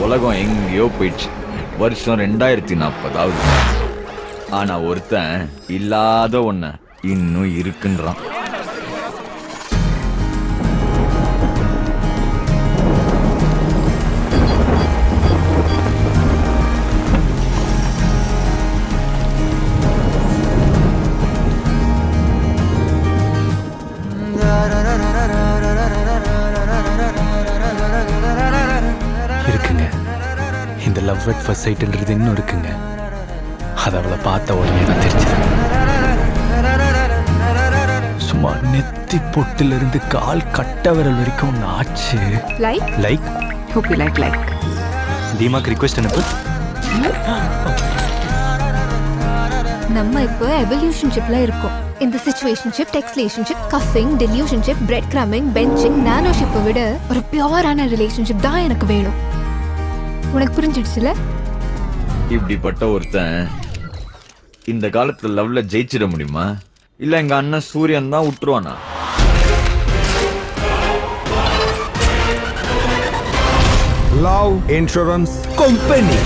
உலகம் எங்கேயோ போயிடுச்சு. வருஷம் 2040 ஆகுது. ஆனா ஒருத்தன் இல்லாத ஒண்ண இன்னும் இருக்குன்றான். இருக்குங்க, இந்த லவ் அட் ஃபர்ஸ்ட் சைட்ன்றது இன்னும் இருக்குங்க. அது அவளை பார்த்த உடனே தான் தெரிஞ்சது. சும்மா நெத்தி பொட்டிலிருந்து கால் கட்ட விரல் வரைக்கும் ஆச்சு. Like like hope you like தீமாக்கு ரிக்வெஸ்ட் அனுப்பு. நம்ம இப்போ எவல்யூஷன்ஷிப்ல இருக்கோம். இந்த சிச்சுவேஷன்ஷிப், டெக்ஸ்லேஷன்ஷிப், cuffing, delusionship, breadcrumbing, benching, நானோஷிப்பை விட ஒரு பியூரான ரிலேஷன்ஷிப் தான் எனக்கு வேணும். உனக்கு புரிஞ்சிடுச்சுல? இப்படிப்பட்ட ஒருத்தன் இந்த காலத்துல லவ்ல ஜெயிச்சிட முடியுமா? இல்ல எங்க அண்ணன் சூரியன் தான் விட்டுருவானா? Love Insurance Company.